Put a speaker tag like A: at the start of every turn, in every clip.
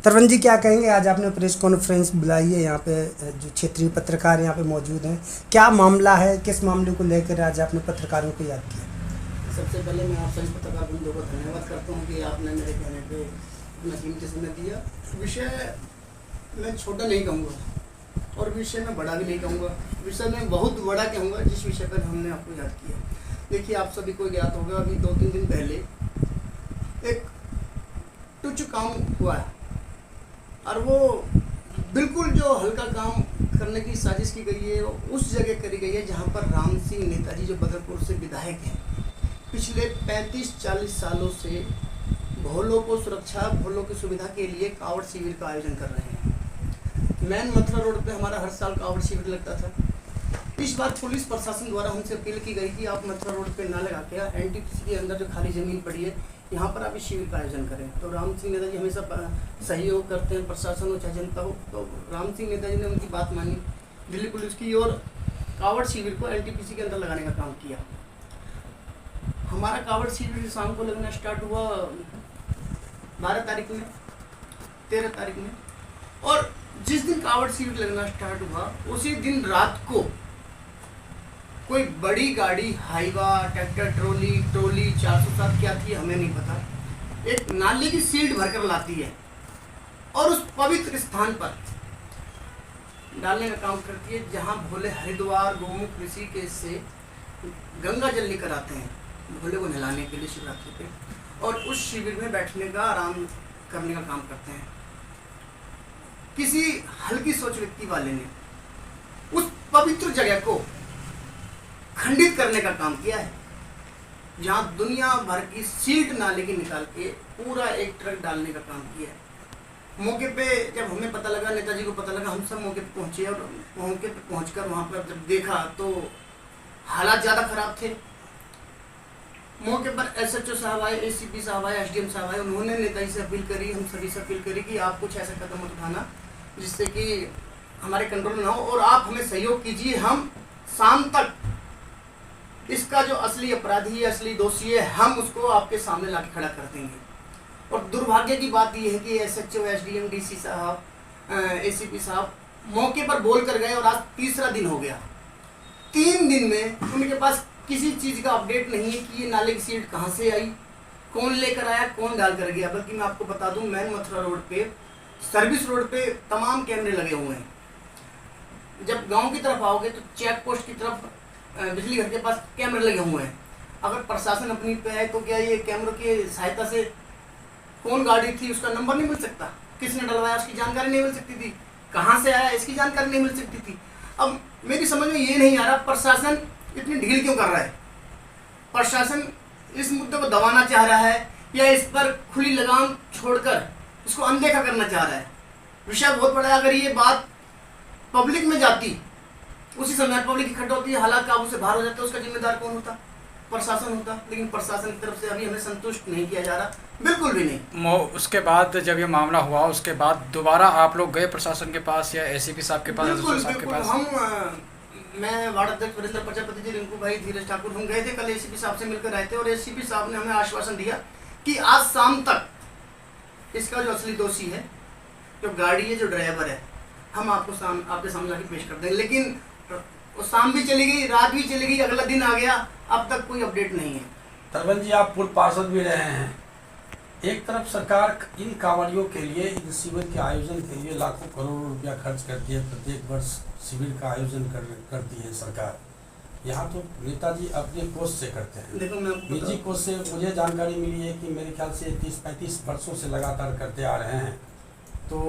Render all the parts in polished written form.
A: तरवन जी, क्या कहेंगे? आज आपने प्रेस कॉन्फ्रेंस बुलाई है, यहाँ पे जो क्षेत्रीय पत्रकार यहाँ पे मौजूद हैं, क्या मामला है, किस मामले को लेकर आज आपने पत्रकारों को याद किया?
B: सबसे पहले मैं आप सभी पत्रकार बंधुओं को धन्यवाद करता हूँ कि आपने मेरे कहने पे अपना कीमती समय दिया। विषय मैं छोटा नहीं कहूँगा और विषय में बड़ा भी नहीं कहूँगा, विषय में बहुत बड़ा कहूँगा जिस विषय पर हमने आपको याद किया। देखिए, आप सभी को ज्ञात होगा, अभी 2-3 दिन पहले एक तुच्छ काम हुआ है और वो बिल्कुल जो हल्का काम करने की साजिश की गई है उस जगह करी गई है जहाँ पर राम सिंह नेताजी जो बदरपुर से विधायक हैं, पिछले 35-40 सालों से भोलों को सुरक्षा, भोलों की सुविधा के लिए कांवड़ शिविर का आयोजन कर रहे हैं। मैन मथुरा रोड पे हमारा हर साल कांवड़ शिविर लगता था। इस बार पुलिस प्रशासन द्वारा हमसे अपील की गई कि आप मथुरा रोड पे ना लगा के एनटीपीसी के अंदर जो खाली ज़मीन पड़ी है यहाँ पर आप इस शिविर का आयोजन करें। तो राम सिंह नेताजी हमेशा सहयोग करते हैं, प्रशासन हो चाहे जनता हो। तो राम सिंह नेताजी ने उनकी बात मानी, दिल्ली पुलिस की, और कांवड़ शिविर को एनटीपीसी के अंदर लगाने का काम किया। हमारा कांवड़ शिविर शाम को लगना स्टार्ट हुआ 12 तारीख में, 13 तारीख में, और जिस दिन कांवड़ शिविर लगना स्टार्ट हुआ उसी दिन रात को कोई बड़ी गाड़ी, हाईवा, ट्रैक्टर ट्रोली 407 क्या थी हमें नहीं पता, एक नाले की सीट भरकर लाती है और उस पवित्र स्थान पर डालने का काम करती है जहां भोले हरिद्वार, गोमुख, ऋषिकेश से गंगा जल लेकर आते हैं भोले को नहलाने के लिए शिवरात्रि पे, और उस शिविर में बैठने का, आराम करने का काम करते हैं। किसी हल्की सोच व्यक्ति वाले ने उस पवित्र जगह को खंडित करने का काम किया है, जहां दुनिया भर की सीट नाले की निकाल के पूरा एक ट्रक डालने का काम किया है। मौके पे जब हमें पता लगा, नेताजी को पता लगा, हम सब मौके पे पहुंचे और मौके पे पहुंचकर वहां पर जब देखा तो हालात ज़्यादा खराब थे। मौके पर एसएचओ साहब आए, एसीपी साहब आए, एसडीएम साहब आए। उन्होंने नेताजी से अपील करी, हम सभी से अपील करी कि आप कुछ ऐसा कदम मत उठाना जिससे कि हमारे कंट्रोल में ना हो, और आप हमें सहयोग कीजिए। हम शाम तक इसका जो असली अपराधी है, असली दोषी है, हम उसको आपके सामने लाके खड़ा कर देंगे। और दुर्भाग्य की बात यह है कि एसएचओ, एसडीएम, डीसी साहब, एसीपी साहब मौके पर बोल कर गए और आज तीसरा दिन हो गया। 3 दिन में उनके पास किसी चीज़ का अपडेट नहीं है कि ये नाले की सीट कहाँ से आई, कौन लेकर आया, कौन डाल कर गया। बल्कि मैं आपको बता दूं, मैन मथुरा रोड पे, सर्विस रोड पे तमाम कैमरे लगे हुए हैं। जब गांव की तरफ आओगे तो चेक पोस्ट की तरफ बिजली घर के पास कैमरे लगे हुए हैं। अगर प्रशासन अपनी पे है तो क्या ये कैमरों की सहायता से कौन गाड़ी थी उसका नंबर नहीं मिल सकता, किसने डलवाया उसकी जानकारी नहीं मिल सकती थी, कहाँ से आया इसकी जानकारी नहीं मिल सकती थी। अब मेरी समझ में ये नहीं आ रहा प्रशासन इतनी ढील क्यों कर रहा है। प्रशासन इस मुद्दे को दबाना चाह रहा है या इस पर खुली लगाम छोड़कर इसको अनदेखा करना चाह रहा है। विषय बहुत बड़ा है। अगर ये बात पब्लिक में जाती, उसी समय पब्लिक इकट्ठा होती है, हालात काबू से बाहर हो जाता है, उसका जिम्मेदार कौन होता? प्रशासन होता। लेकिन प्रशासन की तरफ से अभी हमें संतुष्ट नहीं किया जा रहा, बिल्कुल भी नहीं।
C: उसके बाद जब ये मामला हुआ उसके बाद दोबारा आप लोग गए प्रशासन के पास या एसीपी साहब के पास?
B: बिल्कुल हम मैं वार्ड अध्यक्ष वीरेंद्र प्रजापति जी, रिंकू भाई, धीरज ठाकुर, हम गए थे कल एसीपी साहब से मिलकर आए थे, और एसीपी साहब ने हमें आश्वासन दिया कि आज शाम तक इसका जो असली दोषी है, जो गाड़ी है, जो ड्राइवर है, हम आपके सामने लाके पेश कर देंगे। लेकिन वो शाम भी चली गई, रात भी चली गई, अगला दिन आ गया, अब तक कोई अपडेट नहीं है।
D: तरवन जी, आप पूर्व पार्षद भी रहे हैं। एक तरफ सरकार इन कांवड़ियों के लिए, इन शिविर के आयोजन के लिए लाखों करोड़ों रुपया खर्च करती है, प्रत्येक वर्ष शिविर का आयोजन करती है सरकार। यहाँ तो नेताजी अपने कोष से करते हैं।
B: देखो, मैं
D: निजी कोष से मुझे जानकारी मिली है कि मेरे ख्याल से 30-35 वर्षों से लगातार करते आ रहे हैं। तो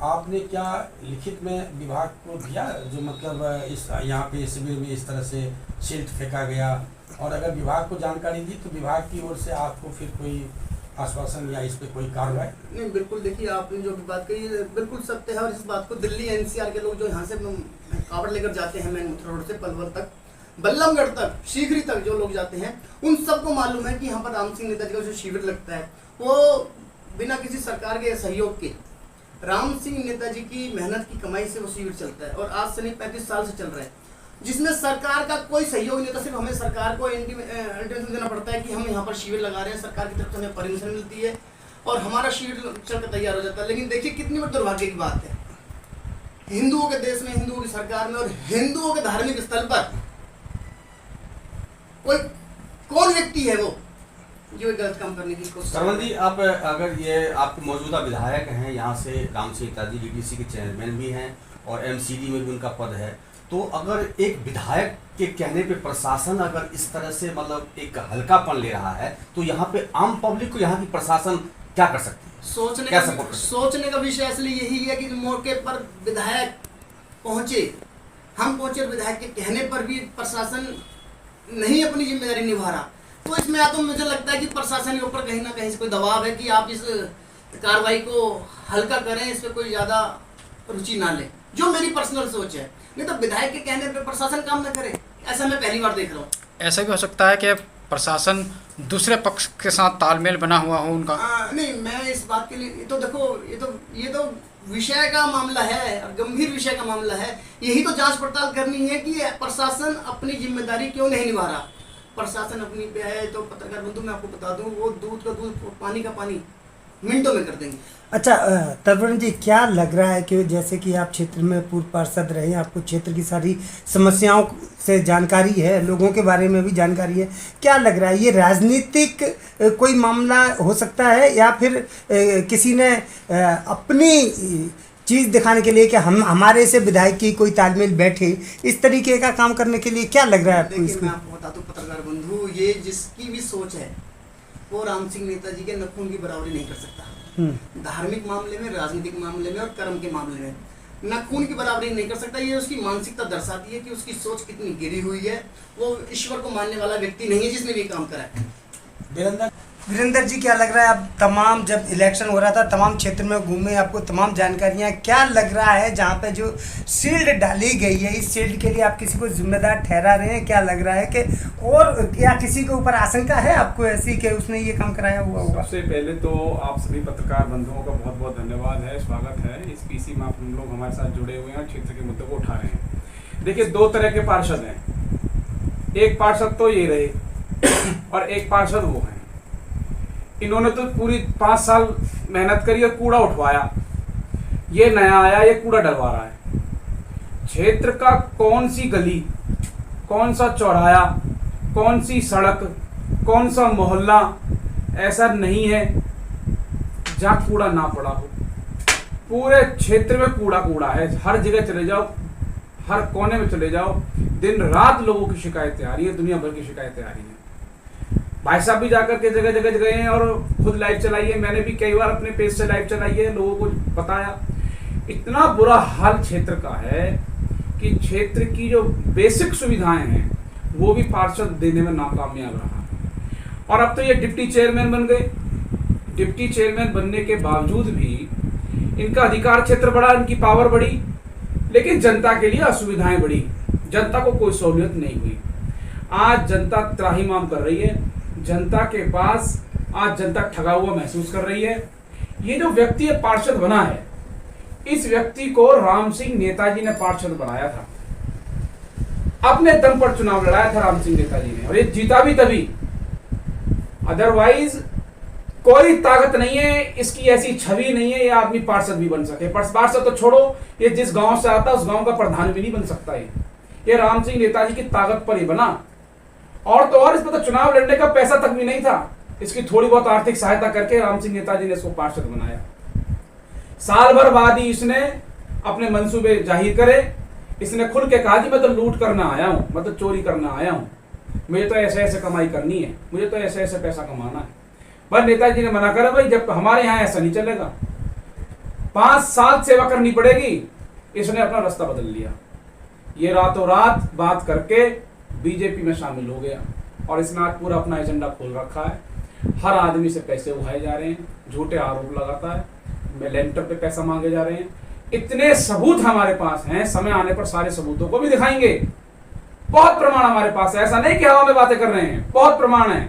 D: आपने क्या लिखित में विभाग को दिया, जो मतलब इस यहाँ पे शिविर में इस तरह से शील्ड फेंका गया, और अगर विभाग को जानकारी दी तो विभाग की ओर से आपको फिर कोई आश्वासन या इस पे कोई कार्रवाई?
B: नहीं, बिल्कुल। देखिए, आपने जो भी बात कही है बिल्कुल सत्य है, और इस बात को दिल्ली एनसीआर के लोग जो यहाँ से कावड़ लेकर जाते हैं मैन मथुरा रोड से पलवल तक, बल्लभगढ़ तक, शीघ्री तक जो लोग जाते हैं, उन सबको मालूम है कि यहाँ पर राम सिंह नेताजी का जो शिविर लगता है वो बिना किसी सरकार के सहयोग के राम सिंह नेताजी की मेहनत की कमाई से वो शिविर चलता है, और आज से नहीं 35 साल से चल रहा है, जिसमें सरकार का कोई सहयोग नहीं होता। सिर्फ हमें सरकार को इंटीमेशन देना पड़ता है कि हम यहाँ पर शिविर लगा रहे हैं, सरकार की तरफ से हमें परमिशन मिलती है, और हमारा शीट चलकर तैयार हो जाता है। लेकिन देखिए कितनी बड़ी दुर्भाग्य की बात है, हिंदुओं के देश में, हिंदुओं की सरकार में और हिंदुओं के धार्मिक स्थल पर कोई कौन व्यक्ति है वो जो गलत काम करने की कोशिश।
D: सरवण जी, आप अगर ये आप मौजूदा विधायक हैं, यहाँ से राम सिंह नेताजी डीडीसी के चेयरमैन भी हैं और एमसीडी में भी उनका पद है, तो अगर एक विधायक के कहने पे प्रशासन अगर इस तरह से मतलब एक हल्कापन ले रहा है, तो यहाँ पे आम पब्लिक को यहाँ की प्रशासन क्या कर सकती है?
B: सोचने का विषय इसलिए यही है कि मौके पर विधायक पहुंचे, हम पहुंचे और विधायक के कहने पर भी प्रशासन नहीं अपनी जिम्मेदारी निभा रहा, तो इसमें या तो मुझे लगता है कि प्रशासन के ऊपर कहीं ना कहीं से कोई दबाव है कि आप इस कार्रवाई को हल्का करें, इस पर कोई ज़्यादा रुचि ना ले, जो मेरी पर्सनल सोच है। नहीं तो विधायक के कहने पर प्रशासन काम ना करे, ऐसा मैं पहली बार देख रहा हूँ।
C: ऐसा भी हो सकता है कि प्रशासन दूसरे पक्ष के साथ तालमेल बना हुआ हो उनका।
B: नहीं, मैं इस बात के लिए, ये तो देखो, ये तो विषय का मामला है और गंभीर विषय का मामला है। यही तो जांच पड़ताल करनी है कि प्रशासन अपनी जिम्मेदारी क्यों नहीं निभा रहा। प्रशासन अपनी पे है तो पत्रकार बंधु मैं आपको बता दूं, वो दूध का दूध पानी का पानी मिनटों में कर देंगे।
A: अच्छा तरवरण जी, क्या लग रहा है कि जैसे कि आप क्षेत्र में पूर्व पार्षद रहे, आपको क्षेत्र की सारी समस्याओं से जानकारी है, लोगों के बारे में भी जानकारी है, क्या लग रहा है ये राजनीतिक कोई मामला हो सकता है या फिर किसी ने अपनी चीज़ दिखाने के लिए कि हम हमारे से विधायक की कोई तालमेल बैठे, इस तरीके का काम करने के लिए क्या लग रहा है आपको?
B: देखिए मैं आपको बता दूं पत्रकार बंधु, ये जिसकी भी सोच है वो राम सिंह नेताजी के नखून की बराबरी नहीं कर सकता। धार्मिक मामले में, राजनीतिक मामले में और कर्म के मामले में नखून की बराबरी नहीं कर सकता। ये उसकी मानसिकता दर्शाती है कि उसकी सोच कितनी गिरी हुई है। वो ईश्वर को मानने वाला व्यक्ति नहीं है जिसने भी काम करा है।
A: वीरेंद्र जी, क्या लग रहा है, आप तमाम जब इलेक्शन हो रहा था तमाम क्षेत्र में घूमे, आपको तमाम जानकारियां, क्या लग रहा है जहां पे जो शील्ड डाली गई है, इस शील्ड के लिए आप किसी को जिम्मेदार ठहरा रहे हैं? क्या लग रहा है कि और क्या किसी के ऊपर आशंका है आपको ऐसी कि उसने ये काम कराया हुआ होगा?
E: सबसे पहले तो आप सभी पत्रकार बंधुओं का बहुत बहुत धन्यवाद है, स्वागत है इस पीसी में। आप हम लोग हमारे साथ जुड़े हुए हैं और क्षेत्र के मुद्दों को उठा रहे हैं। देखिए, दो तरह के पार्षद हैं, एक पार्षद तो ये रहे और एक पार्षद वो है। इन्होंने तो पूरी 5 साल मेहनत करी और कूड़ा उठवाया, ये नया आया, ये कूड़ा डलवा रहा है। क्षेत्र का कौन सी गली, कौन सा चौराहा, कौन सी सड़क, कौन सा मोहल्ला ऐसा नहीं है जहाँ कूड़ा ना पड़ा हो। पूरे क्षेत्र में कूड़ा कूड़ा है, हर जगह चले जाओ, हर कोने में चले जाओ, दिन रात लोगों की शिकायतें आ रही है, दुनिया भर की शिकायतें आ रही हैं। भाई साहब भी जाकर के जगह जगह गए हैं और खुद लाइव चलाई है, मैंने भी कई बार अपने पेज से लाइव चलाई है, लोगों को बताया। इतना बुरा हाल क्षेत्र का है कि क्षेत्र की जो बेसिक सुविधाएं हैं वो भी पार्षद देने में नाकामयाब रहा। और अब तो ये डिप्टी चेयरमैन बन गए। डिप्टी चेयरमैन बनने के बावजूद भी इनका अधिकार क्षेत्र बढ़ा, इनकी पावर बढ़ी, लेकिन जनता के लिए असुविधाएं बढ़ी, जनता को कोई सहूलियत नहीं हुई। आज जनता त्राहिमाम कर रही है, जनता के पास आज जनता ठगा हुआ महसूस कर रही है। ये जो व्यक्ति पार्षद बना है, इस व्यक्ति को राम सिंह नेताजी ने पार्षद बनाया था, अपने दम पर चुनाव लड़ाया था राम सिंह नेताजी ने, और ये जीता भी तभी। अदरवाइज कोई ताकत नहीं है, इसकी ऐसी छवि नहीं है ये आदमी पार्षद भी बन सके। पार्षद तो छोड़ो, ये जिस गांव से आता है उस गांव का प्रधान भी नहीं बन सकता। ये राम सिंह नेताजी की ताकत पर ही बना। और तो और, इस पर तो चुनाव लड़ने का पैसा तक भी नहीं था, इसकी थोड़ी बहुत आर्थिक सहायता करके राम सिंह नेताजी ने इसको पार्षद बनाया। साल भर बाद ही इसने अपने मंसूबे जाहिर करे, इसने खुल के कहा कि मैं तो लूट करना आया हूं, मैं तो चोरी करना आया हूं, मुझे तो ऐसे ऐसे कमाई करनी है, मुझे तो ऐसे ऐसे पैसा कमाना है। पर नेताजी ने मना करा, भाई जब हमारे यहाँ ऐसा नहीं चलेगा, 5 साल सेवा करनी पड़ेगी। इसने अपना रास्ता बदल लिया, ये रातों रात बात करके बीजेपी में शामिल हो गया और इसने आज पूरा अपना एजेंडा खोल रखा है। हर आदमी से पैसे उठाए जा रहे हैं, झूठे आरोप लगाता है, लेंटर पे पैसा मांगे जा रहे हैं। इतने सबूत हमारे पास हैं, समय आने पर सारे सबूतों को भी दिखाएंगे। बहुत प्रमाण हमारे पास है, ऐसा नहीं कि हवा में बातें कर रहे हैं, बहुत प्रमाण है,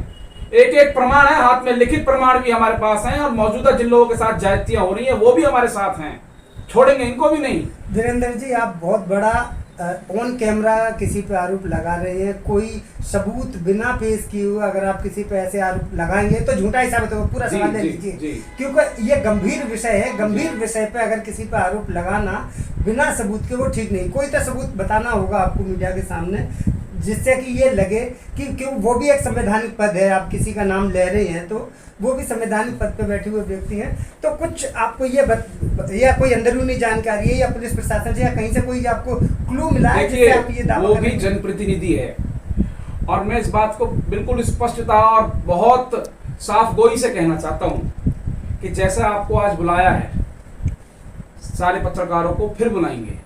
E: एक एक प्रमाण है, हाथ में लिखित प्रमाण भी हमारे पास हैं। और मौजूदा जिन लोगों के साथ जातियां हो रही हैं वो भी हमारे साथ हैं, छोड़ेंगे इनको भी नहीं।
A: वीरेंद्र जी, आप बहुत बड़ा ऑन कैमरा किसी पे आरोप लगा रहे हैं, कोई सबूत बिना पेश किए हुए अगर आप किसी पे ऐसे आरोप लगाएंगे तो झूठा ही साबित होगा। पूरा
E: जी,
A: सवाल ले
E: जी,
A: लीजिए,
E: जी।
A: क्योंकि ये गंभीर विषय है। गंभीर विषय पे अगर किसी पे आरोप लगाना बिना सबूत के वो ठीक नहीं। कोई तो सबूत बताना होगा आपको मीडिया के सामने, जिससे कि ये लगे कि वो भी एक संवैधानिक पद है। आप किसी का नाम ले रहे हैं तो वो भी संवैधानिक पद पे बैठे हुए व्यक्ति हैं। तो कुछ आपको या कोई अंदरूनी जानकारी है या पुलिस प्रशासन से या कहीं से कोई आपको क्लू मिला है जिससे आप ये दावा
E: वो भी
A: करें?
E: जनप्रतिनिधि है, और मैं इस बात को बिल्कुल स्पष्टता और बहुत साफ गोई से कहना चाहता हूं कि जैसा आपको आज बुलाया है, सारे पत्रकारों को फिर बुलाएंगे।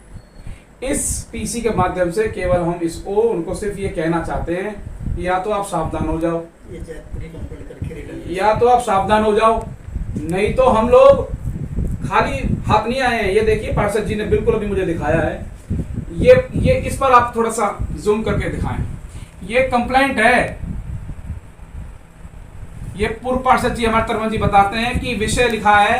E: इस पीसी के माध्यम से केवल हम उनको सिर्फ ये कहना चाहते हैं कि या तो आप सावधान हो जाओ,
B: ये पूरी कंप्लेंट करके रिटर्न
E: या तो आप सावधान हो जाओ, नहीं तो हम लोग खाली हाथ नहीं आए हैं। ये देखिए पार्षद जी ने बिल्कुल अभी मुझे दिखाया है, ये इस पर आप थोड़ा सा जूम करके दिखाएं। ये कंप्लेंट है, ये पूर्व पार्षद जी हमारे तरवन जी बताते हैं कि विषय लिखा है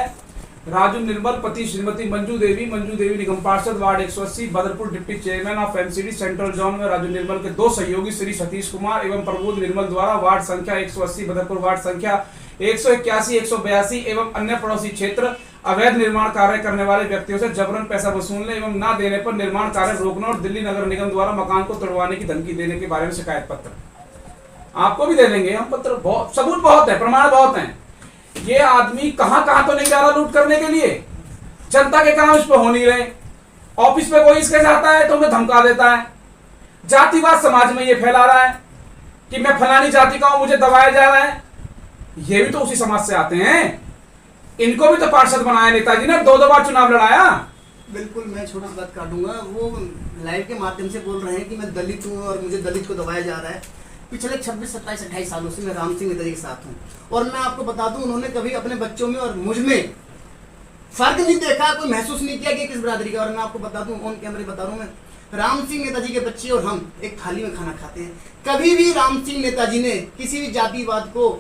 E: राजू निर्मल पति श्रीमती मंजू देवी निगम पार्षद ward 180 Badarpur deputy chairman of MCD central zone में राजू निर्मल के 2 सहयोगी श्री सतीश कुमार एवं प्रबोध निर्मल द्वारा वार्ड संख्या 180 बदरपुर वार्ड संख्या 181 182 एवं अन्य पड़ोसी क्षेत्र अवैध निर्माण कार्य करने वाले व्यक्तियों से जबरन पैसा वसूलने एवं न देने पर निर्माण कार्य रोकने और दिल्ली नगर निगम द्वारा मकान को तोड़वाने की धमकी देने के बारे में शिकायत पत्र आपको भी दे देंगे हम। पत्र बहुत, सबूत बहुत है, प्रमाण बहुत है। ये आदमी कहां कहां तो नहीं जा रहा लूट करने के लिए, जनता के काम इस पे हो नहीं रहे। ऑफिस पे कोई इसके जाता है तो उन्हें धमका देता है, जातिवाद समाज में ये फैला रहा है कि मैं फलानी जाति का हूं, मुझे दबाया जा रहा है। ये भी तो उसी समाज से आते हैं, इनको भी तो पार्षद बनाया नेताजी ने, 2 बार चुनाव लड़ाया।
B: बिल्कुल, मैं छोटी सी बात काटूंगा। वो लाइव के माध्यम से बोल रहे हैं कि मैं दलित हूँ और मुझे दलित को दबाया जा रहा है। पिछले 26, 27, 28 सालों से मैं राम सिंह नेताजी के साथ हूँ, और मैं आपको बता दूं उन्होंने कभी अपने बच्चों में और मुझ में फर्क नहीं देखा, कोई महसूस नहीं किया कि किस बरादरी का। और मैं आपको बता दूं, ऑन कैमरे बता रहा हूँ, मैं राम सिंह नेताजी के बच्चे और हम एक थाली में खाना खाते हैं। कभी भी राम सिंह नेताजी ने किसी भी जातिवाद को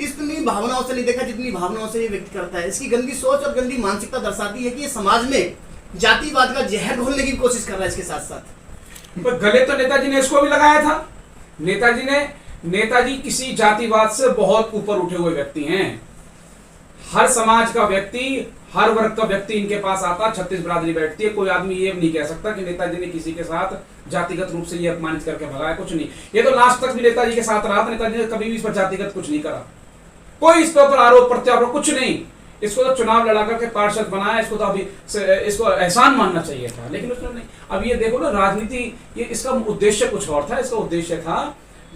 B: इतनी भावनाओं से नहीं देखा जितनी भावनाओं से ये व्यक्त करता है। इसकी गंदी सोच और गंदी मानसिकता दर्शाती है कि ये समाज में जातिवाद का जहर घोलने की कोशिश कर रहा है। इसके साथ साथ
E: पर गले तो नेताजी ने इसको भी लगाया था। नेताजी किसी जातिवाद से बहुत ऊपर उठे हुए व्यक्ति हैं। हर समाज का व्यक्ति, हर वर्ग का व्यक्ति इनके पास आता, 36 बरादरी बैठती है। कोई आदमी ये नहीं कह सकता कि नेताजी ने किसी के साथ जातिगत रूप से ये अपमानित करके भगाया, कुछ नहीं। ये तो लास्ट तक भी नेताजी के साथ रहा था, नेताजी ने कभी भी इस पर जातिगत कुछ नहीं करा, कोई इस पर आरोप प्रत्यारोप कुछ नहीं। इसको तो चुनाव लड़ा करके पार्षद बनाया, इसको तो अभी इसको एहसान मानना चाहिए था, लेकिन उसने नहीं। अब ये देखो ना, राजनीति, ये इसका उद्देश्य कुछ और था। इसका उद्देश्य था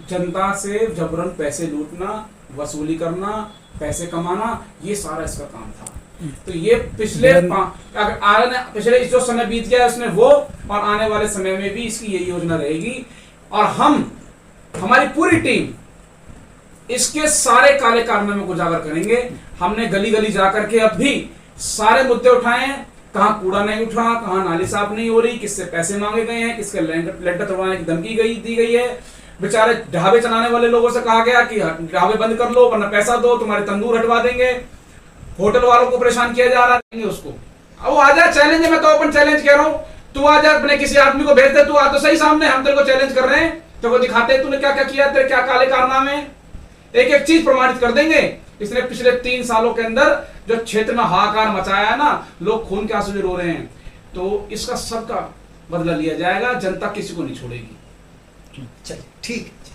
E: जनता से जबरन पैसे लूटना, वसूली करना, पैसे कमाना, ये सारा इसका काम था। तो ये पिछले जो समय बीत गया उसने वो, और आने वाले समय में भी इसकी यही योजना रहेगी। और हमारी पूरी टीम इसके सारे काले कारनामे को उजागर करेंगे। हमने गली गली जाकर के अब भी सारे मुद्दे उठाए हैं, कहाँ कूड़ा नहीं उठ रहा, कहाँ नाली साफ नहीं हो रही, किससे पैसे मांगे गए हैं, किसके लेंटर तोड़वाने की धमकी दी गई है। बेचारे ढाबे चलाने वाले लोगों से कहा गया कि ढाबे बंद कर लो वरना पैसा दो, तुम्हारे तंदूर हटवा देंगे। होटल वालों को परेशान किया जा रहा है उसको। अब वो आजा, चैलेंज है, मैं तो ओपन चैलेंज कह रहा हूँ, तू आजा, अपने किसी आदमी को भेज दे, तू आ तो सही सामने, हम तेरे को चैलेंज कर रहे हैं, तेरे को दिखाते हैं तूने क्या क्या किया, तेरे क्या काले कारनामे, एक एक चीज प्रमाणित कर देंगे। इसने पिछले 3 सालों के अंदर जो क्षेत्र में हाहाकार मचाया है ना, लोग खून के आंसू से रो रहे हैं, तो इसका सबका बदला लिया जाएगा। जनता किसी को नहीं छोड़ेगी।
A: चलिए ठीक है।